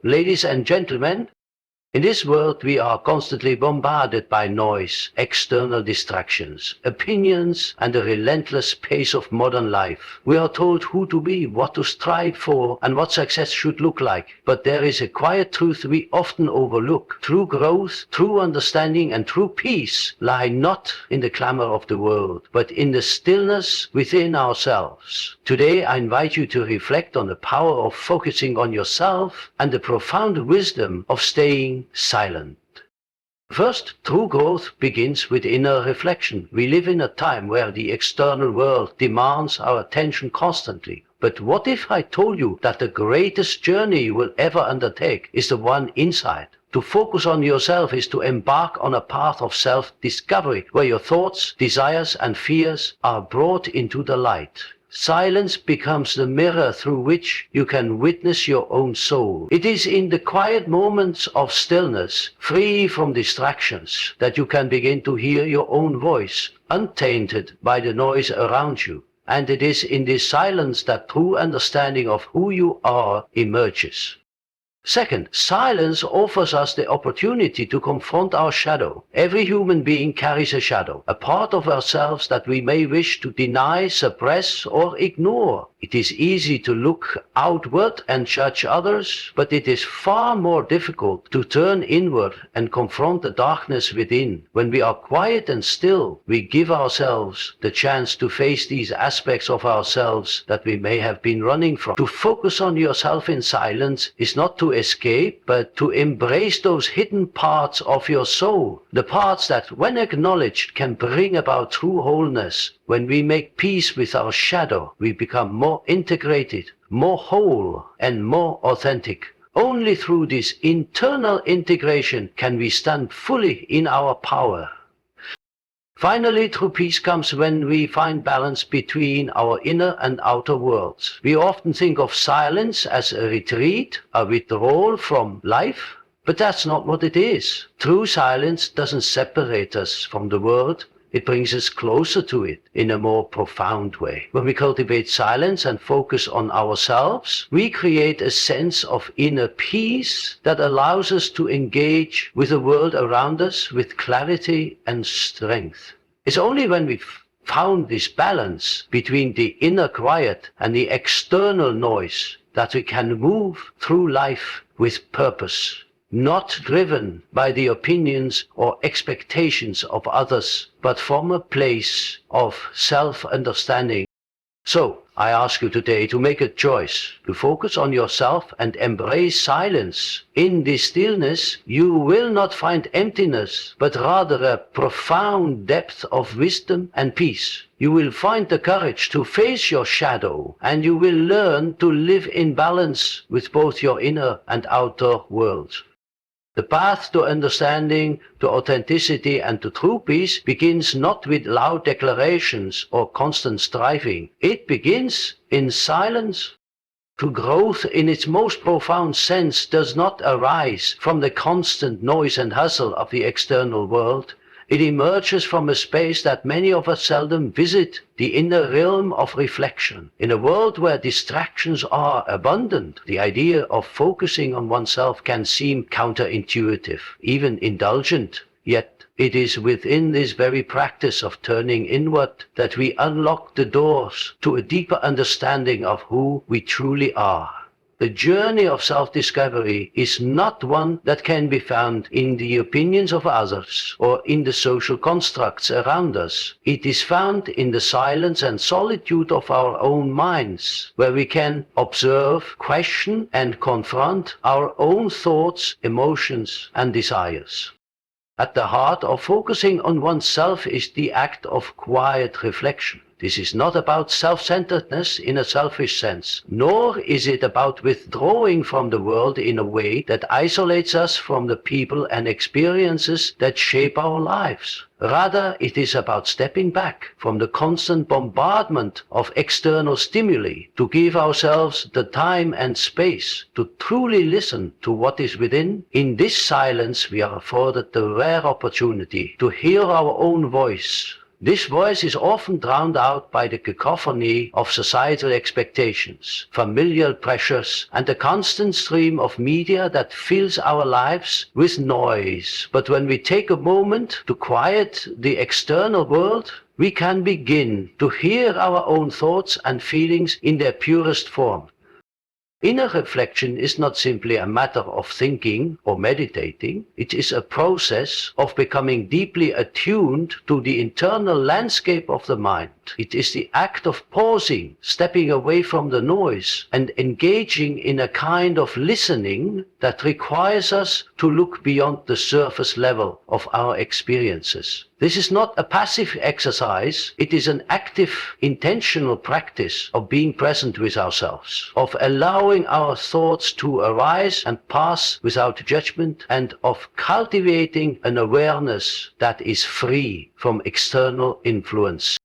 Ladies and gentlemen, in this world we are constantly bombarded by noise, external distractions, opinions, and the relentless pace of modern life. We are told who to be, what to strive for, and what success should look like. But there is a quiet truth we often overlook. True growth, true understanding, and true peace lie not in the clamor of the world, but in the stillness within ourselves. Today I invite you to reflect on the power of focusing on yourself and the profound wisdom of staying silent. First, true growth begins with inner reflection. We live in a time where the external world demands our attention constantly. But what if I told you that the greatest journey you will ever undertake is the one inside? To focus on yourself is to embark on a path of self-discovery where your thoughts, desires, and fears are brought into the light. Silence becomes the mirror through which you can witness your own soul. It is in the quiet moments of stillness, free from distractions, that you can begin to hear your own voice, untainted by the noise around you. And it is in this silence that true understanding of who you are emerges. Second, silence offers us the opportunity to confront our shadow. Every human being carries a shadow, a part of ourselves that we may wish to deny, suppress, or ignore. It is easy to look outward and judge others, but it is far more difficult to turn inward and confront the darkness within. When we are quiet and still, we give ourselves the chance to face these aspects of ourselves that we may have been running from. To focus on yourself in silence is not to escape, but to embrace those hidden parts of your soul, the parts that, when acknowledged, can bring about true wholeness. When we make peace with our shadow, we become more integrated, more whole, and more authentic. Only through this internal integration can we stand fully in our power. Finally, true peace comes when we find balance between our inner and outer worlds. We often think of silence as a retreat, a withdrawal from life, but that's not what it is. True silence doesn't separate us from the world. It brings us closer to it in a more profound way. When we cultivate silence and focus on ourselves, we create a sense of inner peace that allows us to engage with the world around us with clarity and strength. It's only when we've found this balance between the inner quiet and the external noise that we can move through life with purpose, not driven by the opinions or expectations of others, but from a place of self-understanding. So, I ask you today to make a choice to focus on yourself and embrace silence. In this stillness, you will not find emptiness, but rather a profound depth of wisdom and peace. You will find the courage to face your shadow, and you will learn to live in balance with both your inner and outer worlds. The path to understanding, to authenticity, and to true peace begins not with loud declarations or constant striving. It begins in silence. True growth in its most profound sense does not arise from the constant noise and hustle of the external world. It emerges from a space that many of us seldom visit, the inner realm of reflection. In a world where distractions are abundant, the idea of focusing on oneself can seem counterintuitive, even indulgent. Yet it is within this very practice of turning inward that we unlock the doors to a deeper understanding of who we truly are. The journey of self-discovery is not one that can be found in the opinions of others or in the social constructs around us. It is found in the silence and solitude of our own minds, where we can observe, question, and confront our own thoughts, emotions, and desires. At the heart of focusing on oneself is the act of quiet reflection. This is not about self-centeredness in a selfish sense, nor is it about withdrawing from the world in a way that isolates us from the people and experiences that shape our lives. Rather, it is about stepping back from the constant bombardment of external stimuli to give ourselves the time and space to truly listen to what is within. In this silence, we are afforded the rare opportunity to hear our own voice, This voice is often drowned out by the cacophony of societal expectations, familial pressures, and the constant stream of media that fills our lives with noise. But when we take a moment to quiet the external world, we can begin to hear our own thoughts and feelings in their purest form. Inner reflection is not simply a matter of thinking or meditating. It is a process of becoming deeply attuned to the internal landscape of the mind. It is the act of pausing, stepping away from the noise, and engaging in a kind of listening that requires us to look beyond the surface level of our experiences. This is not a passive exercise, it is an active, intentional practice of being present with ourselves, of allowing our thoughts to arise and pass without judgment, and of cultivating an awareness that is free from external influence.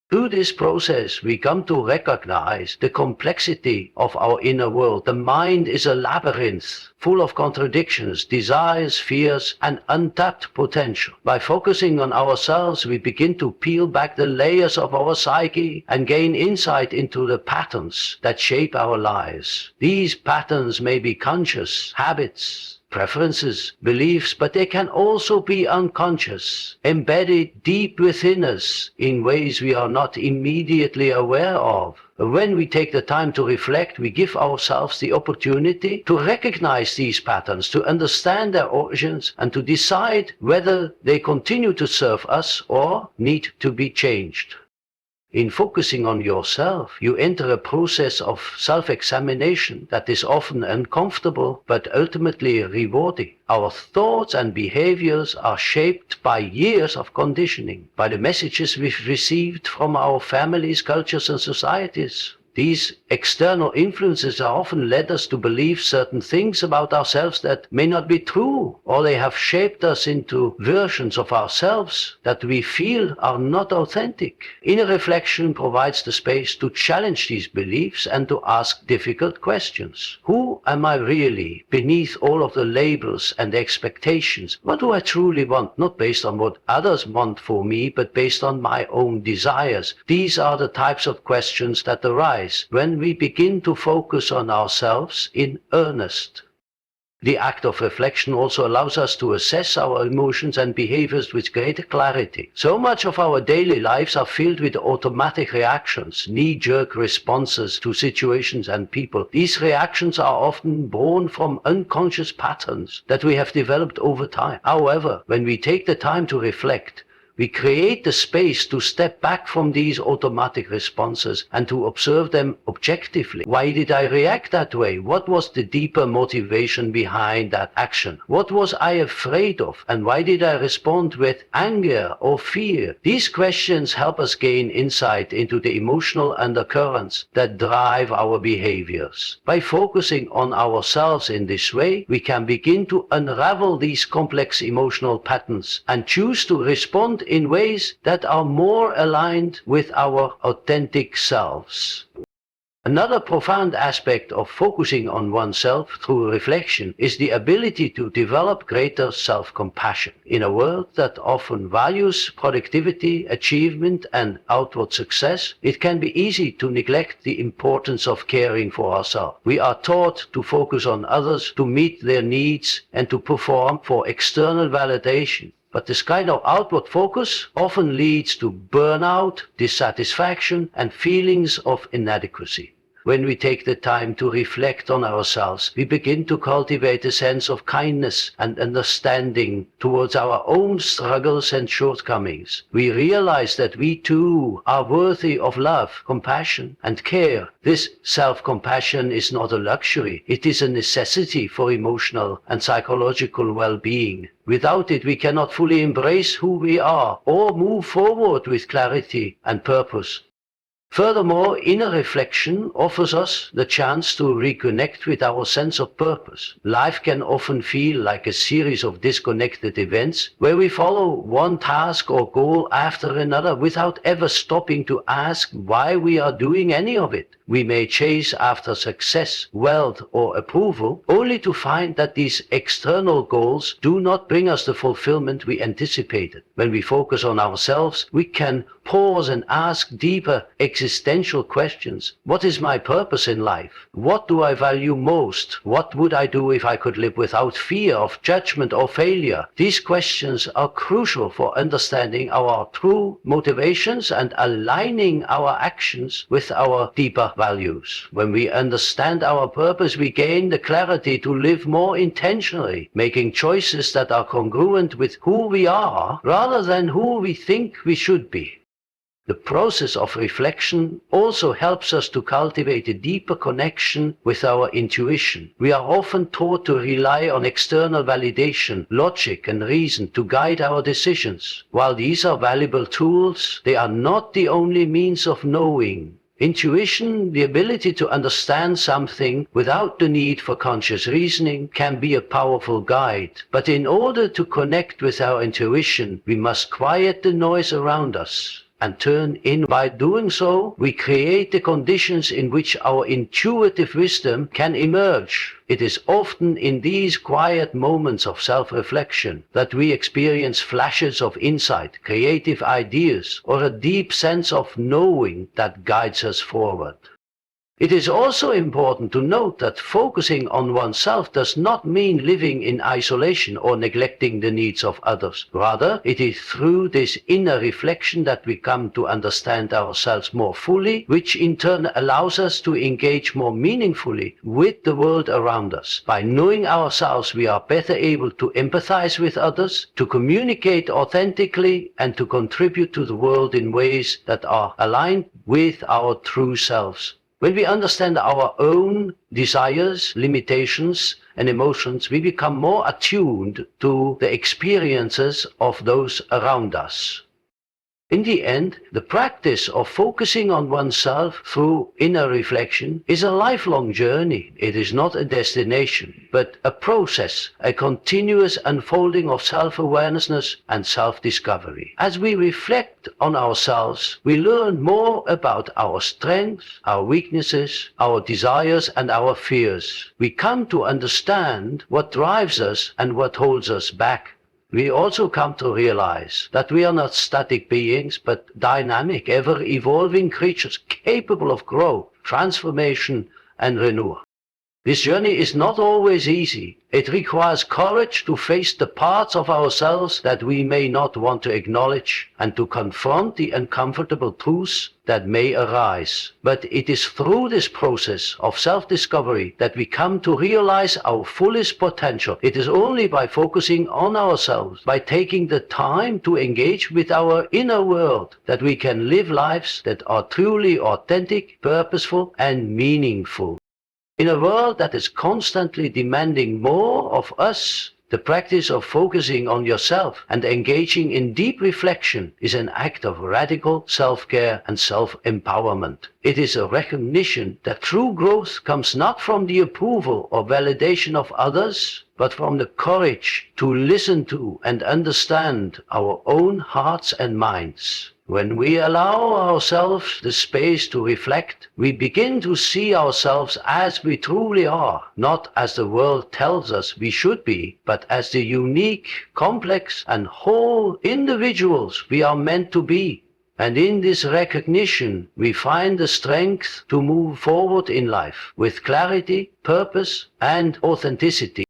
Through this process, we come to recognize the complexity of our inner world. The mind is a labyrinth full of contradictions, desires, fears, and untapped potential. By focusing on ourselves, we begin to peel back the layers of our psyche and gain insight into the patterns that shape our lives. These patterns may be conscious habits, preferences, beliefs, but they can also be unconscious, embedded deep within us in ways we are not immediately aware of. When we take the time to reflect, we give ourselves the opportunity to recognize these patterns, to understand their origins, and to decide whether they continue to serve us or need to be changed. In focusing on yourself, you enter a process of self-examination that is often uncomfortable but ultimately rewarding. Our thoughts and behaviors are shaped by years of conditioning, by the messages we've received from our families, cultures, and societies. These external influences are often led us to believe certain things about ourselves that may not be true, or they have shaped us into versions of ourselves that we feel are not authentic. Inner reflection provides the space to challenge these beliefs and to ask difficult questions. Who am I really beneath all of the labels and expectations? What do I truly want? Not based on what others want for me, but based on my own desires. These are the types of questions that arise when we begin to focus on ourselves in earnest. The act of reflection also allows us to assess our emotions and behaviors with greater clarity. So much of our daily lives are filled with automatic reactions, knee-jerk responses to situations and people. These reactions are often born from unconscious patterns that we have developed over time. However, when we take the time to reflect, we create the space to step back from these automatic responses and to observe them objectively. Why did I react that way? What was the deeper motivation behind that action? What was I afraid of? And why did I respond with anger or fear? These questions help us gain insight into the emotional undercurrents that drive our behaviors. By focusing on ourselves in this way, we can begin to unravel these complex emotional patterns and choose to respond in ways that are more aligned with our authentic selves. Another profound aspect of focusing on oneself through reflection is the ability to develop greater self-compassion. In a world that often values productivity, achievement, and outward success, it can be easy to neglect the importance of caring for ourselves. We are taught to focus on others, to meet their needs, and to perform for external validation. But this kind of outward focus often leads to burnout, dissatisfaction, and feelings of inadequacy. When we take the time to reflect on ourselves, we begin to cultivate a sense of kindness and understanding towards our own struggles and shortcomings. We realize that we too are worthy of love, compassion, and care. This self-compassion is not a luxury. It is a necessity for emotional and psychological well-being. Without it, we cannot fully embrace who we are or move forward with clarity and purpose. Furthermore, inner reflection offers us the chance to reconnect with our sense of purpose. Life can often feel like a series of disconnected events where we follow one task or goal after another without ever stopping to ask why we are doing any of it. we may chase after success, wealth, or approval, only to find that these external goals do not bring us the fulfillment we anticipated. When we focus on ourselves, we can pause and ask deeper existential questions. What is my purpose in life? What do I value most? What would I do if I could live without fear of judgment or failure? These questions are crucial for understanding our true motivations and aligning our actions with our deeper values. When we understand our purpose, we gain the clarity to live more intentionally, making choices that are congruent with who we are rather than who we think we should be. The process of reflection also helps us to cultivate a deeper connection with our intuition. We are often taught to rely on external validation, logic, and reason to guide our decisions. While these are valuable tools, they are not the only means of knowing. Intuition, the ability to understand something without the need for conscious reasoning, can be a powerful guide. But in order to connect with our intuition, we must quiet the noise around us and turn in. By doing so, we create the conditions in which our intuitive wisdom can emerge. It is often in these quiet moments of self-reflection that we experience flashes of insight, creative ideas, or a deep sense of knowing that guides us forward. It is also important to note that focusing on oneself does not mean living in isolation or neglecting the needs of others. Rather, it is through this inner reflection that we come to understand ourselves more fully, which in turn allows us to engage more meaningfully with the world around us. By knowing ourselves, we are better able to empathize with others, to communicate authentically, and to contribute to the world in ways that are aligned with our true selves. When we understand our own desires, limitations, and emotions, we become more attuned to the experiences of those around us. In the end, the practice of focusing on oneself through inner reflection is a lifelong journey. It is not a destination, but a process, a continuous unfolding of self-awareness and self-discovery. As we reflect on ourselves, we learn more about our strengths, our weaknesses, our desires, and our fears. We come to understand what drives us and what holds us back. We also come to realize that we are not static beings, but dynamic, ever-evolving creatures capable of growth, transformation, and renewal. This journey is not always easy. It requires courage to face the parts of ourselves that we may not want to acknowledge and to confront the uncomfortable truths that may arise. But it is through this process of self-discovery that we come to realize our fullest potential. It is only by focusing on ourselves, by taking the time to engage with our inner world, that we can live lives that are truly authentic, purposeful, and meaningful. In a world that is constantly demanding more of us, the practice of focusing on yourself and engaging in deep reflection is an act of radical self-care and self-empowerment. It is a recognition that true growth comes not from the approval or validation of others, but from the courage to listen to and understand our own hearts and minds. When we allow ourselves the space to reflect, we begin to see ourselves as we truly are, not as the world tells us we should be, but as the unique, complex, and whole individuals we are meant to be. And in this recognition, we find the strength to move forward in life with clarity, purpose, and authenticity.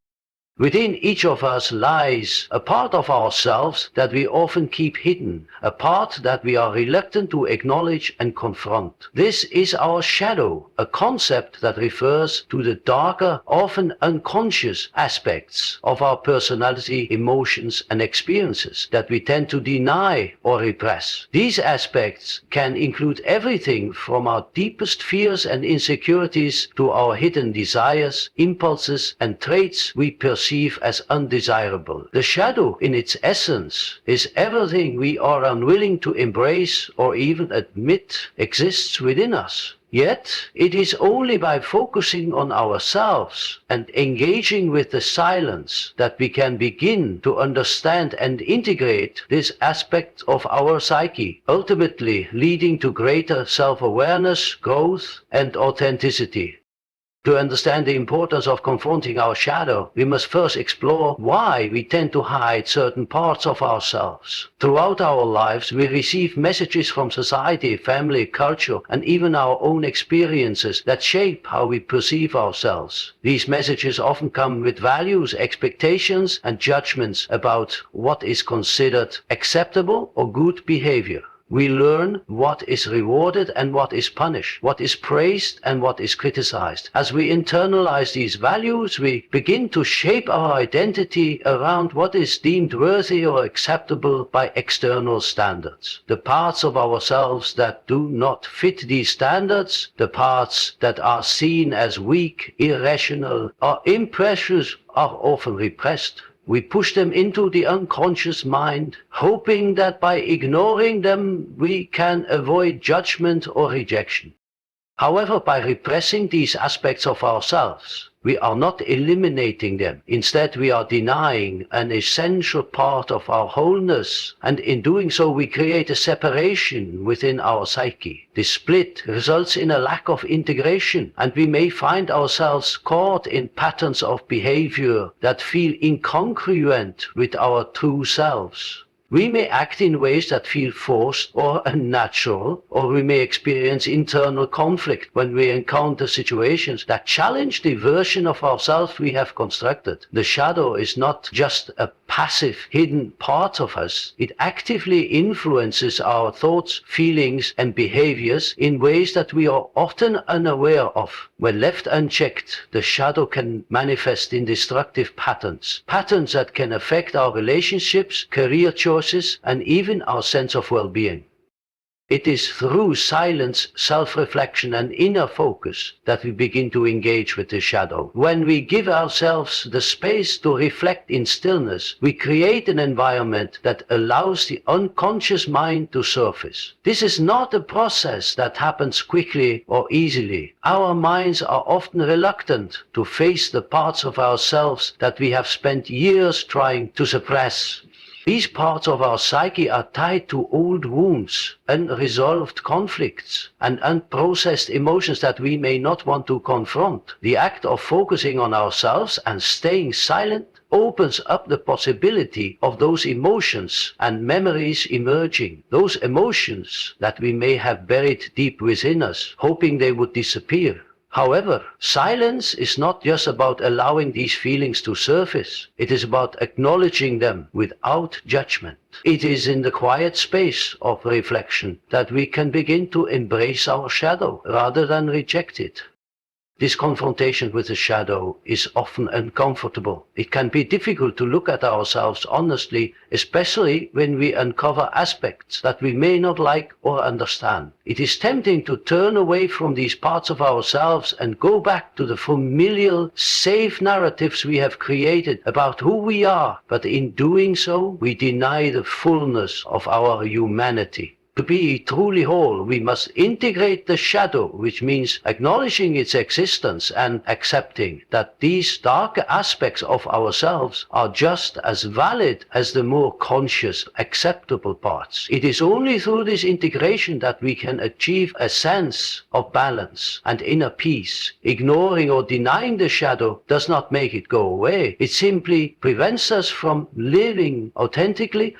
Within each of us lies a part of ourselves that we often keep hidden, a part that we are reluctant to acknowledge and confront. This is our shadow, a concept that refers to the darker, often unconscious aspects of our personality, emotions, and experiences that we tend to deny or repress. These aspects can include everything from our deepest fears and insecurities to our hidden desires, impulses, and traits we perceive as undesirable. The shadow, in its essence, is everything we are unwilling to embrace or even admit exists within us. Yet, it is only by focusing on ourselves and engaging with the silence that we can begin to understand and integrate this aspect of our psyche, ultimately leading to greater self-awareness, growth, and authenticity. To understand the importance of confronting our shadow, we must first explore why we tend to hide certain parts of ourselves. Throughout our lives, we receive messages from society, family, culture, and even our own experiences that shape how we perceive ourselves. These messages often come with values, expectations, and judgments about what is considered acceptable or good behavior. We learn what is rewarded and what is punished, what is praised and what is criticized. As we internalize these values, we begin to shape our identity around what is deemed worthy or acceptable by external standards. The parts of ourselves that do not fit these standards, the parts that are seen as weak, irrational, or imprecious, are often repressed. We push them into the unconscious mind, hoping that by ignoring them we can avoid judgment or rejection. However, by repressing these aspects of ourselves, we are not eliminating them. Instead, we are denying an essential part of our wholeness, and in doing so we create a separation within our psyche. This split results in a lack of integration, and we may find ourselves caught in patterns of behavior that feel incongruent with our true selves. We may act in ways that feel forced or unnatural, or we may experience internal conflict when we encounter situations that challenge the version of ourselves we have constructed. The shadow is not just a passive, hidden part of us. It actively influences our thoughts, feelings, and behaviors in ways that we are often unaware of. When left unchecked, the shadow can manifest in destructive patterns that can affect our relationships, career choices, and even our sense of well-being. It is through silence, self-reflection, and inner focus that we begin to engage with the shadow. When we give ourselves the space to reflect in stillness, we create an environment that allows the unconscious mind to surface. This is not a process that happens quickly or easily. Our minds are often reluctant to face the parts of ourselves that we have spent years trying to suppress. These parts of our psyche are tied to old wounds, unresolved conflicts, and unprocessed emotions that we may not want to confront. The act of focusing on ourselves and staying silent opens up the possibility of those emotions and memories emerging. Those emotions that we may have buried deep within us, hoping they would disappear. However, silence is not just about allowing these feelings to surface. It is about acknowledging them without judgment. It is in the quiet space of reflection that we can begin to embrace our shadow rather than reject it. This confrontation with the shadow is often uncomfortable. It can be difficult to look at ourselves honestly, especially when we uncover aspects that we may not like or understand. It is tempting to turn away from these parts of ourselves and go back to the familiar, safe narratives we have created about who we are, but in doing so, we deny the fullness of our humanity. To be truly whole, we must integrate the shadow, which means acknowledging its existence and accepting that these darker aspects of ourselves are just as valid as the more conscious, acceptable parts. It is only through this integration that we can achieve a sense of balance and inner peace. Ignoring or denying the shadow does not make it go away. It simply prevents us from living authentically.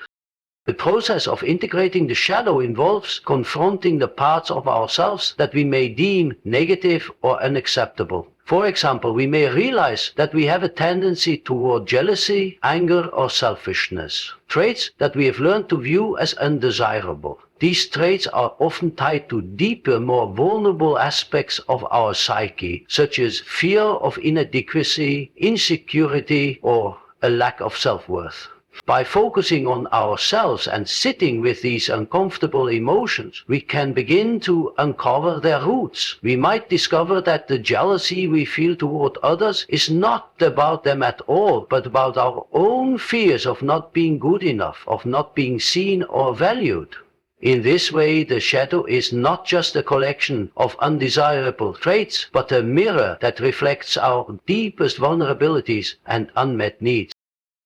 The process of integrating the shadow involves confronting the parts of ourselves that we may deem negative or unacceptable. For example, we may realize that we have a tendency toward jealousy, anger, or selfishness, traits that we have learned to view as undesirable. These traits are often tied to deeper, more vulnerable aspects of our psyche, such as fear of inadequacy, insecurity, or a lack of self-worth. By focusing on ourselves and sitting with these uncomfortable emotions, we can begin to uncover their roots. We might discover that the jealousy we feel toward others is not about them at all, but about our own fears of not being good enough, of not being seen or valued. In this way, the shadow is not just a collection of undesirable traits, but a mirror that reflects our deepest vulnerabilities and unmet needs.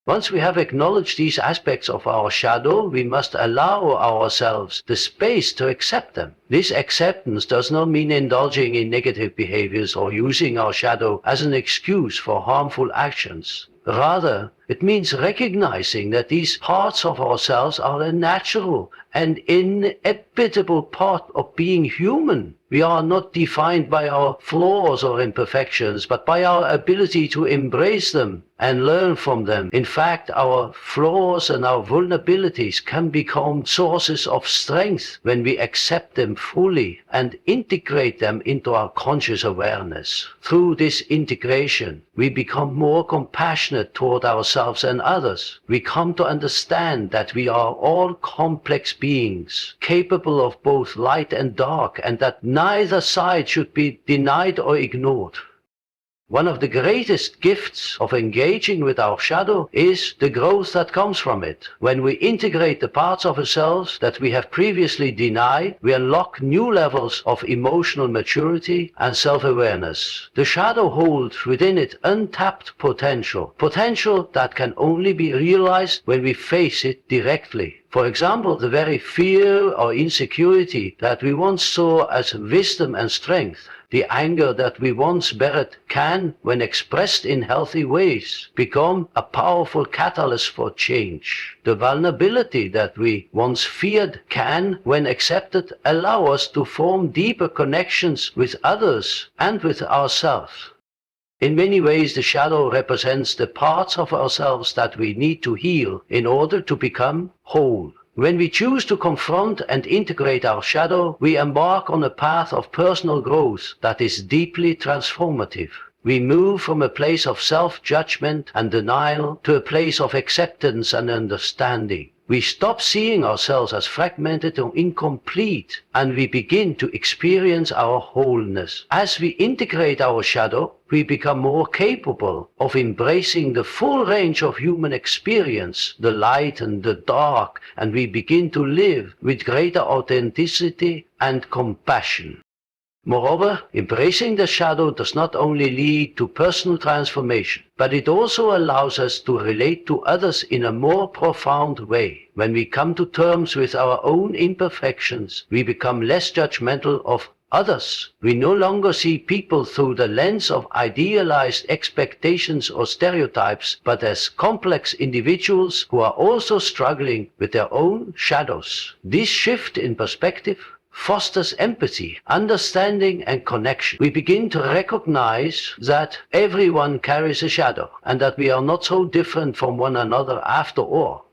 Once we have acknowledged these aspects of our shadow, we must allow ourselves the space to accept them. This acceptance does not mean indulging in negative behaviors or using our shadow as an excuse for harmful actions. Rather, it means recognizing that these parts of ourselves are a natural and inevitable part of being human. We are not defined by our flaws or imperfections, but by our ability to embrace them and learn from them. In fact, our flaws and our vulnerabilities can become sources of strength when we accept them fully and integrate them into our conscious awareness. Through this integration, we become more compassionate toward ourselves and others. We come to understand that we are all complex beings, capable of both light and dark, and that neither side should be denied or ignored. One of the greatest gifts of engaging with our shadow is the growth that comes from it. When we integrate the parts of ourselves that we have previously denied, we unlock new levels of emotional maturity and self-awareness. The shadow holds within it untapped potential that can only be realized when we face it directly. For example, the very fear or insecurity that we once saw as wisdom and strength, the anger that we once buried can, when expressed in healthy ways, become a powerful catalyst for change. The vulnerability that we once feared can, when accepted, allow us to form deeper connections with others and with ourselves. In many ways, the shadow represents the parts of ourselves that we need to heal in order to become whole. When we choose to confront and integrate our shadow, we embark on a path of personal growth that is deeply transformative. We move from a place of self-judgment and denial to a place of acceptance and understanding. We stop seeing ourselves as fragmented or incomplete, and we begin to experience our wholeness. As we integrate our shadow, we become more capable of embracing the full range of human experience, the light and the dark, and we begin to live with greater authenticity and compassion. Moreover, embracing the shadow does not only lead to personal transformation, but it also allows us to relate to others in a more profound way. When we come to terms with our own imperfections, we become less judgmental of others. We no longer see people through the lens of idealized expectations or stereotypes, but as complex individuals who are also struggling with their own shadows. This shift in perspective fosters empathy, understanding, and connection. We begin to recognize that everyone carries a shadow and that we are not so different from one another after all.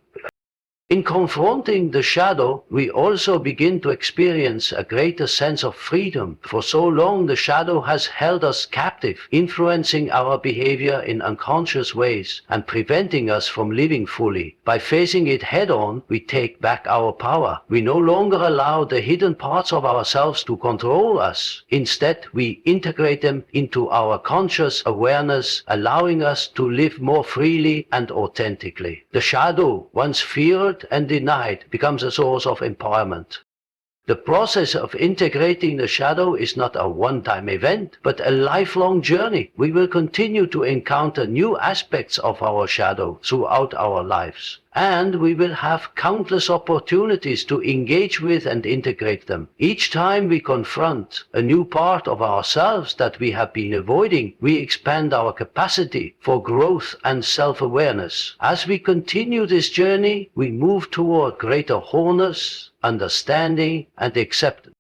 In confronting the shadow, we also begin to experience a greater sense of freedom. For so long, the shadow has held us captive, influencing our behavior in unconscious ways and preventing us from living fully. By facing it head-on, we take back our power. We no longer allow the hidden parts of ourselves to control us. Instead, we integrate them into our conscious awareness, allowing us to live more freely and authentically. The shadow, once feared and denied, becomes a source of empowerment. The process of integrating the shadow is not a one-time event, but a lifelong journey. We will continue to encounter new aspects of our shadow throughout our lives, and we will have countless opportunities to engage with and integrate them. Each time we confront a new part of ourselves that we have been avoiding, we expand our capacity for growth and self-awareness. As we continue this journey, we move toward greater wholeness, understanding, and acceptance.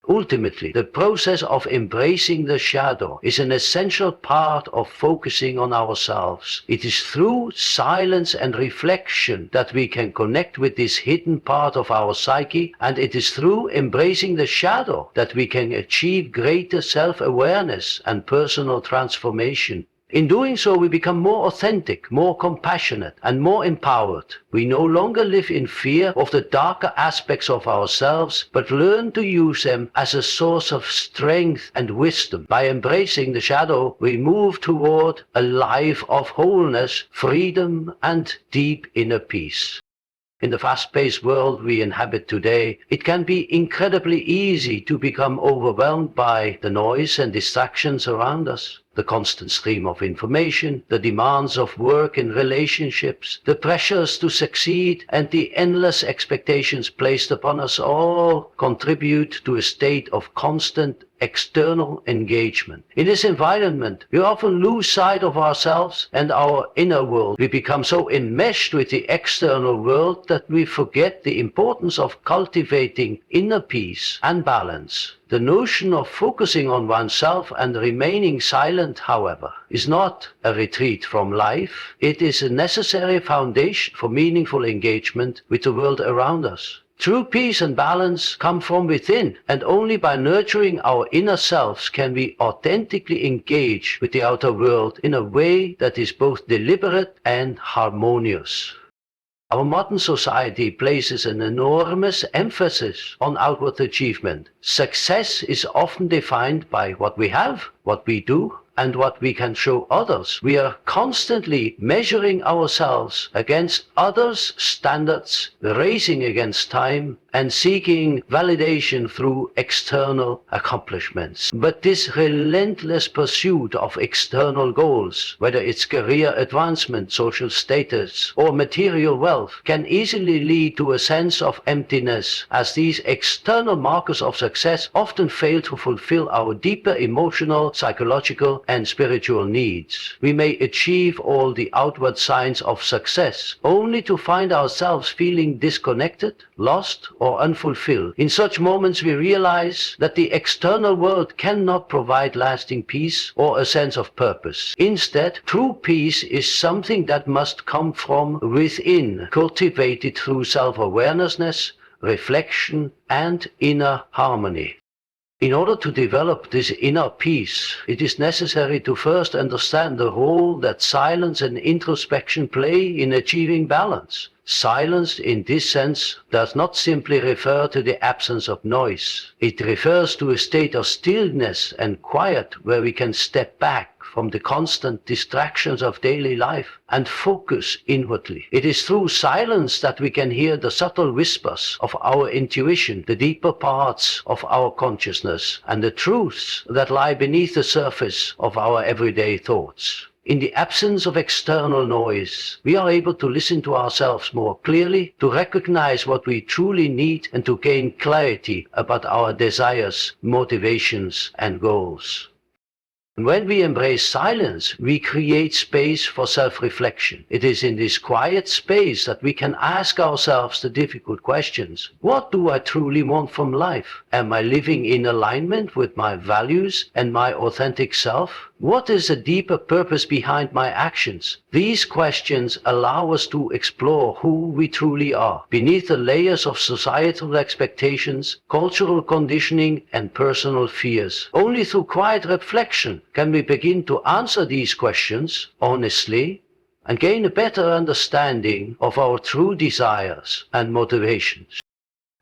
Ultimately, the process of embracing the shadow is an essential part of focusing on ourselves. It is through silence and reflection that we can connect with this hidden part of our psyche, and it is through embracing the shadow that we can achieve greater self-awareness and personal transformation. In doing so, we become more authentic, more compassionate, and more empowered. We no longer live in fear of the darker aspects of ourselves, but learn to use them as a source of strength and wisdom. By embracing the shadow, we move toward a life of wholeness, freedom, and deep inner peace. In the fast-paced world we inhabit today, it can be incredibly easy to become overwhelmed by the noise and distractions around us. The constant stream of information, the demands of work and relationships, the pressures to succeed, and the endless expectations placed upon us all contribute to a state of constant external engagement. In this environment, we often lose sight of ourselves and our inner world. We become so enmeshed with the external world that we forget the importance of cultivating inner peace and balance. The notion of focusing on oneself and remaining silent, however, is not a retreat from life. It is a necessary foundation for meaningful engagement with the world around us. True peace and balance come from within, and only by nurturing our inner selves can we authentically engage with the outer world in a way that is both deliberate and harmonious. Our modern society places an enormous emphasis on outward achievement. Success is often defined by what we have, what we do, and what we can show others. We are constantly measuring ourselves against others' standards, racing against time, and seeking validation through external accomplishments. But this relentless pursuit of external goals, whether it's career advancement, social status, or material wealth, can easily lead to a sense of emptiness, as these external markers of success often fail to fulfill our deeper emotional, psychological, and spiritual needs. We may achieve all the outward signs of success, only to find ourselves feeling disconnected, lost, or unfulfilled. In such moments we realize that the external world cannot provide lasting peace or a sense of purpose. Instead, true peace is something that must come from within, cultivated through self-awareness, reflection, and inner harmony. In order to develop this inner peace, it is necessary to first understand the role that silence and introspection play in achieving balance. Silence in this sense does not simply refer to the absence of noise. It refers to a state of stillness and quiet where we can step back from the constant distractions of daily life and focus inwardly. It is through silence that we can hear the subtle whispers of our intuition, the deeper parts of our consciousness, and the truths that lie beneath the surface of our everyday thoughts. In the absence of external noise, we are able to listen to ourselves more clearly, to recognize what we truly need, and to gain clarity about our desires, motivations, and goals. When we embrace silence, we create space for self-reflection. It is in this quiet space that we can ask ourselves the difficult questions. What do I truly want from life? Am I living in alignment with my values and my authentic self? What is the deeper purpose behind my actions? These questions allow us to explore who we truly are, beneath the layers of societal expectations, cultural conditioning, and personal fears. Only through quiet reflection can we begin to answer these questions honestly and gain a better understanding of our true desires and motivations.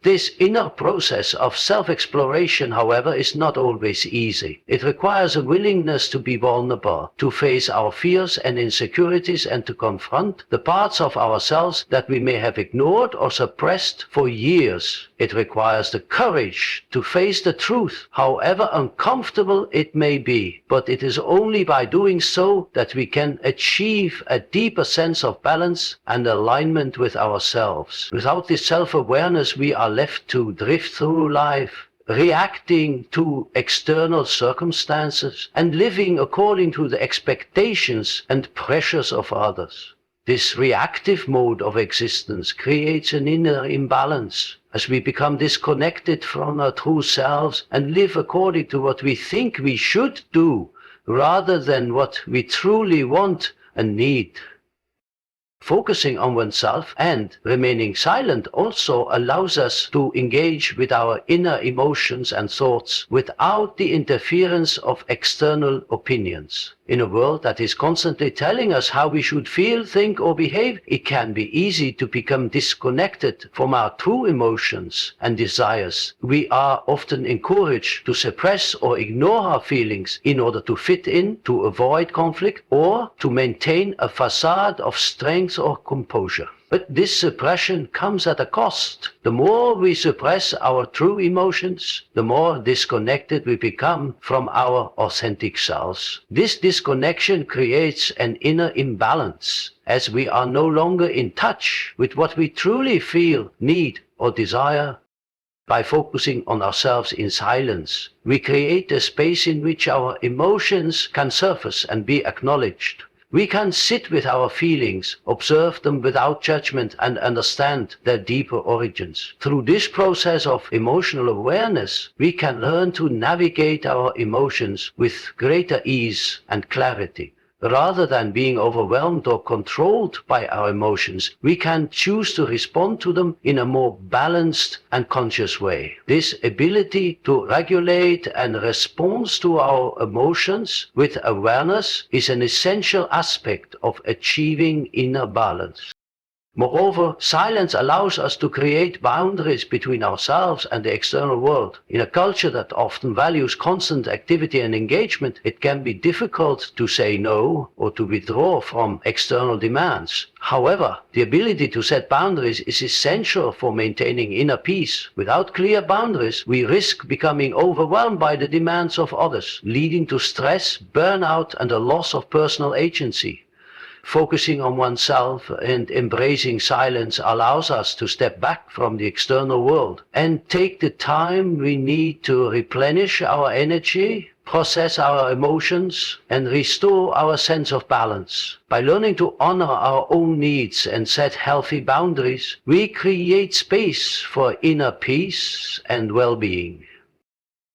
This inner process of self-exploration, however, is not always easy. It requires a willingness to be vulnerable, to face our fears and insecurities, and to confront the parts of ourselves that we may have ignored or suppressed for years. It requires the courage to face the truth, however uncomfortable it may be. But it is only by doing so that we can achieve a deeper sense of balance and alignment with ourselves. Without this self-awareness, we are left to drift through life, reacting to external circumstances and living according to the expectations and pressures of others. This reactive mode of existence creates an inner imbalance as we become disconnected from our true selves and live according to what we think we should do rather than what we truly want and need. Focusing on oneself and remaining silent also allows us to engage with our inner emotions and thoughts without the interference of external opinions. In a world that is constantly telling us how we should feel, think, or behave, it can be easy to become disconnected from our true emotions and desires. We are often encouraged to suppress or ignore our feelings in order to fit in, to avoid conflict, or to maintain a facade of strength or composure. But this suppression comes at a cost. The more we suppress our true emotions, the more disconnected we become from our authentic selves. This disconnection creates an inner imbalance, as we are no longer in touch with what we truly feel, need, or desire. By focusing on ourselves in silence, we create a space in which our emotions can surface and be acknowledged. We can sit with our feelings, observe them without judgment, and understand their deeper origins. Through this process of emotional awareness, we can learn to navigate our emotions with greater ease and clarity. Rather than being overwhelmed or controlled by our emotions, we can choose to respond to them in a more balanced and conscious way. This ability to regulate and respond to our emotions with awareness is an essential aspect of achieving inner balance. Moreover, silence allows us to create boundaries between ourselves and the external world. In a culture that often values constant activity and engagement, it can be difficult to say no or to withdraw from external demands. However, the ability to set boundaries is essential for maintaining inner peace. Without clear boundaries, we risk becoming overwhelmed by the demands of others, leading to stress, burnout, and a loss of personal agency. Focusing on oneself and embracing silence allows us to step back from the external world and take the time we need to replenish our energy, process our emotions, and restore our sense of balance. By learning to honor our own needs and set healthy boundaries, we create space for inner peace and well-being.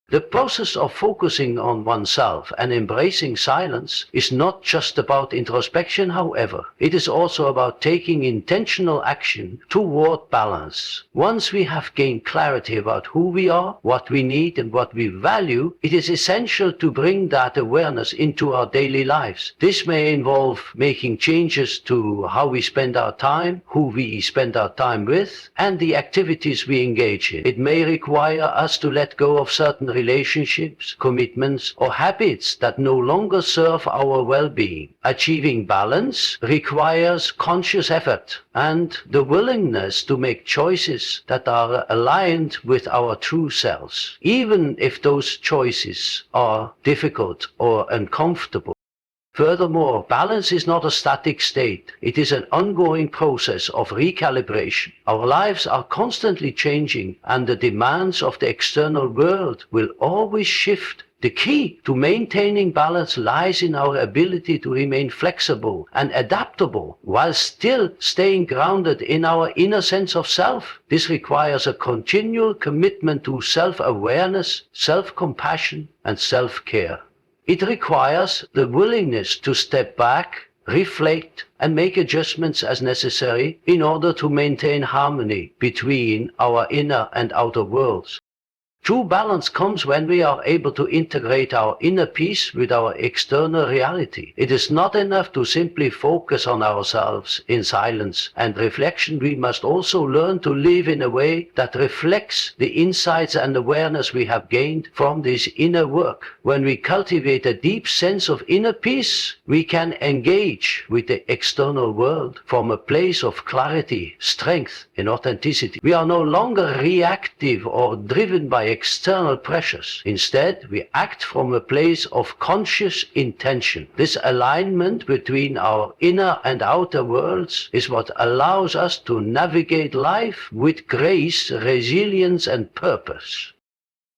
The process of focusing on oneself and embracing silence is not just about introspection, however. It is also about taking intentional action toward balance. Once we have gained clarity about who we are, what we need, and what we value, it is essential to bring that awareness into our daily lives. This may involve making changes to how we spend our time, who we spend our time with, and the activities we engage in. It may require us to let go of certain relationships, commitments, or habits that no longer serve our well-being. Achieving balance requires conscious effort and the willingness to make choices that are aligned with our true selves, even if those choices are difficult or uncomfortable. Furthermore, balance is not a static state. It is an ongoing process of recalibration. Our lives are constantly changing, and the demands of the external world will always shift. The key to maintaining balance lies in our ability to remain flexible and adaptable while still staying grounded in our inner sense of self. This requires a continual commitment to self-awareness, self-compassion, and self-care. It requires the willingness to step back, reflect, and make adjustments as necessary in order to maintain harmony between our inner and outer worlds. True balance comes when we are able to integrate our inner peace with our external reality. It is not enough to simply focus on ourselves in silence and reflection. We must also learn to live in a way that reflects the insights and awareness we have gained from this inner work. When we cultivate a deep sense of inner peace, we can engage with the external world from a place of clarity, strength, and authenticity. We are no longer reactive or driven by external pressures. Instead, we act from a place of conscious intention. This alignment between our inner and outer worlds is what allows us to navigate life with grace, resilience, and purpose.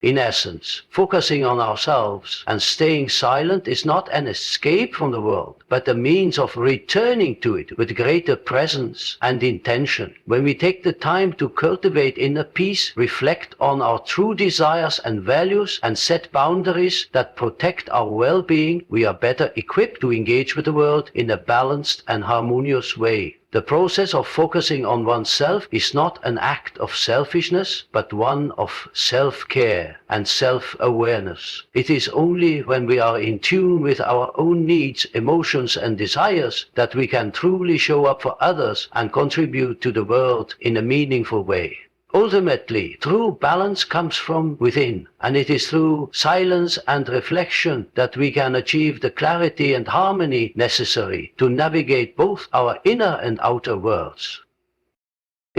In essence, focusing on ourselves and staying silent is not an escape from the world, but a means of returning to it with greater presence and intention. When we take the time to cultivate inner peace, reflect on our true desires and values, and set boundaries that protect our well-being, we are better equipped to engage with the world in a balanced and harmonious way. The process of focusing on oneself is not an act of selfishness, but one of self-care and self-awareness. It is only when we are in tune with our own needs, emotions, and desires that we can truly show up for others and contribute to the world in a meaningful way. Ultimately, true balance comes from within, and it is through silence and reflection that we can achieve the clarity and harmony necessary to navigate both our inner and outer worlds.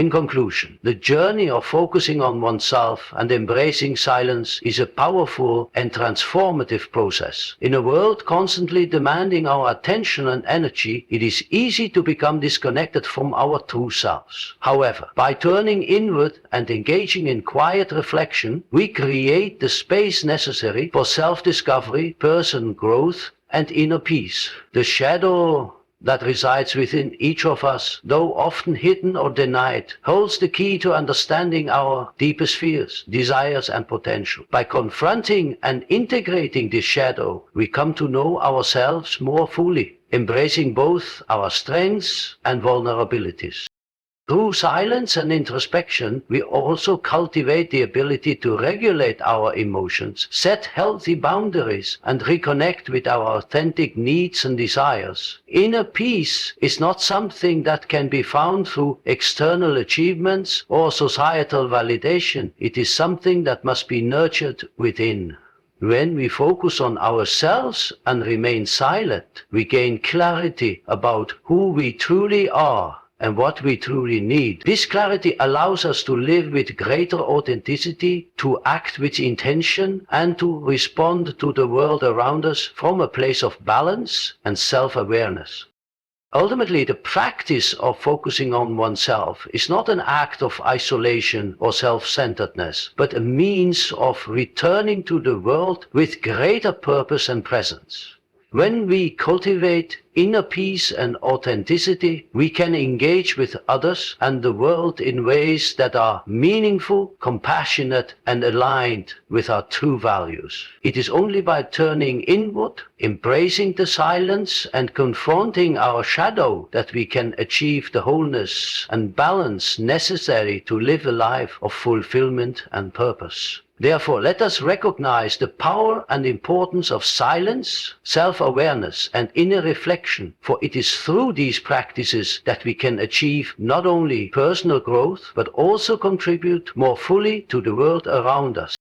In conclusion, the journey of focusing on oneself and embracing silence is a powerful and transformative process. In a world constantly demanding our attention and energy, it is easy to become disconnected from our true selves. However, by turning inward and engaging in quiet reflection, we create the space necessary for self-discovery, personal growth, and inner peace. The shadow that resides within each of us, though often hidden or denied, holds the key to understanding our deepest fears, desires, and potential. By confronting and integrating this shadow, we come to know ourselves more fully, embracing both our strengths and vulnerabilities. Through silence and introspection, we also cultivate the ability to regulate our emotions, set healthy boundaries, and reconnect with our authentic needs and desires. Inner peace is not something that can be found through external achievements or societal validation. It is something that must be nurtured within. When we focus on ourselves and remain silent, we gain clarity about who we truly are and what we truly need. This clarity allows us to live with greater authenticity, to act with intention, and to respond to the world around us from a place of balance and self-awareness. Ultimately, the practice of focusing on oneself is not an act of isolation or self-centeredness, but a means of returning to the world with greater purpose and presence. When we cultivate inner peace and authenticity, we can engage with others and the world in ways that are meaningful, compassionate, and aligned with our true values. It is only by turning inward, embracing the silence, and confronting our shadow that we can achieve the wholeness and balance necessary to live a life of fulfillment and purpose. Therefore, let us recognize the power and importance of silence, self-awareness, and inner reflection, for it is through these practices that we can achieve not only personal growth, but also contribute more fully to the world around us.